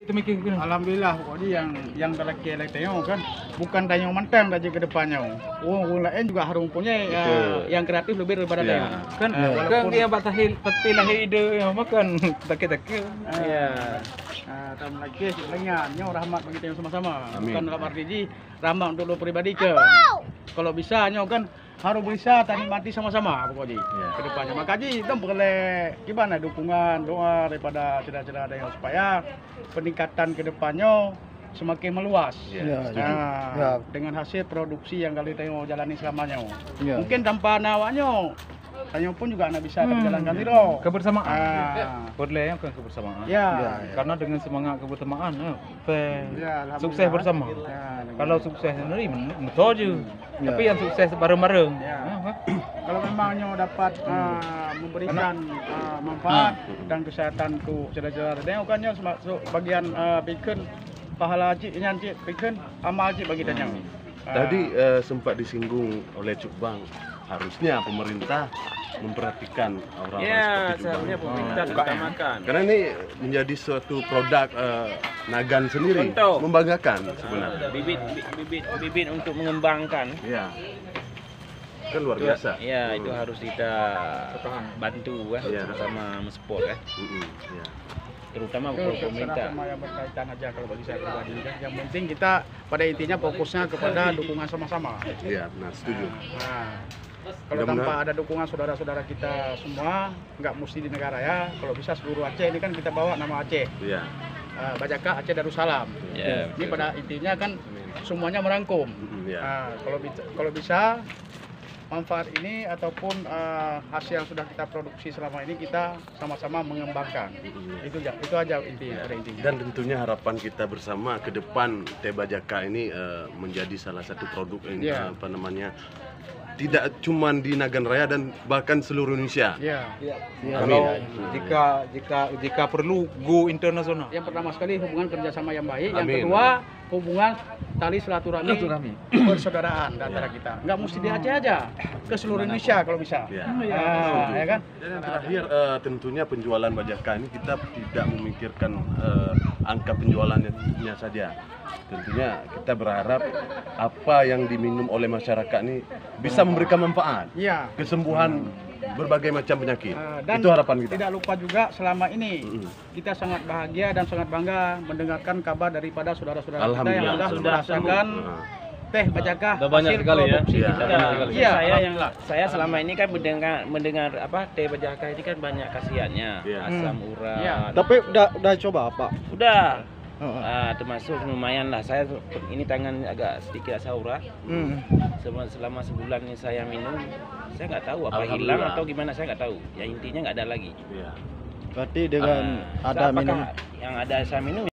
Itu mikir gini. Alhamdulillah pokoknya yang terlaki tengok kan bukan tanya mantang aja ke depannya. Lain juga harus punya yang kreatif lebih daripada tengok. Kan kan dia batahil petilah ide yang makan tak. Iya. Tahun lagi sebenarnya rahmat bagi tengok sama-sama. Bukan dalam arti rahmat untuk lo pribadi ke. Kalau bisa kan harus bisa tani mati sama-sama pokoknya ke depannya. Makanya itu boleh gimana dukungan doa daripada saudara-saudara ada yang supaya peningkatan ke depannya semakin meluas. Dengan hasil produksi yang kali tengok jalani selamanya. Mungkin tanpa nawanya tanya pun juga anak bisa terjalankan itu. Kebersamaan. Boleh kan kebersamaan. Karena dengan semangat kebersamaan sukses bersama. Kalau sukses sendiri betul aja. Tapi yang sukses bareng-bareng. Kalau memangnya dapat memberikan manfaat dan kesehatan ku saudara-saudara tengok kan masuk bagian bikin pahala cik nyanci bikin amal cik bagi tanya. Tadi sempat disinggung oleh Cuk Bang, harusnya pemerintah memperhatikan orang-orang seperti Cuk Bang. Seharusnya pemerintah utamakan. Karena ini menjadi suatu produk Nagan sendiri, membanggakan sebenarnya. Bibit untuk mengembangkan. Iya. Kan luar biasa. Iya, itu harus kita bantu terutama mensupport terutama pemerintah. Sama yang berkaitan aja kalau bagi saya pribadi kan. Yang penting kita pada intinya fokusnya kepada dukungan sama-sama. Iya, benar, setuju. Kalau tanpa ada dukungan saudara-saudara kita semua, nggak mesti di negara ya. Kalau bisa seluruh Aceh ini kan kita bawa nama Aceh. Iya. Bajaka Aceh Darussalam. Ini pada intinya kan semuanya merangkum. Kalau bisa manfaat ini ataupun hasil yang sudah kita produksi selama ini kita sama-sama mengembangkan. Itu aja intinya. Dan tentunya harapan kita bersama ke depan teh Bajaka ini menjadi salah satu produk yang tidak cuma di Nagan Raya dan bahkan seluruh Indonesia. Kalau jika perlu go internasional. Yang pertama sekali hubungan kerjasama yang baik. Yang kedua hubungan tali silaturahmi persaudaraan antara kita. Nggak mesti di Aceh aja, ke seluruh Indonesia kalau bisa. Ya kan? Dan yang terakhir tentunya penjualan Bajaka ini kita tidak memikirkan angka penjualannya saja. Tentunya kita berharap apa yang diminum oleh masyarakat ini bisa memberikan manfaat, kesembuhan berbagai macam penyakit. Dan itu harapan kita. Tidak lupa juga selama ini kita sangat bahagia dan sangat bangga mendengarkan kabar daripada saudara-saudara kita yang sudah merasakan teh Bajaka banyak sekali saya selama ini kan mendengar teh Bajaka ini kan banyak khasiatnya, asam urat. Tapi udah coba apa? Udah. Termasuk lumayan lah, saya ini tangan agak sedikit asam urat. Selama sebulan ini saya minum, saya nggak tahu apa hilang atau gimana, saya nggak tahu. Ya intinya nggak ada lagi. Berarti dengan ada minum yang ada saya minum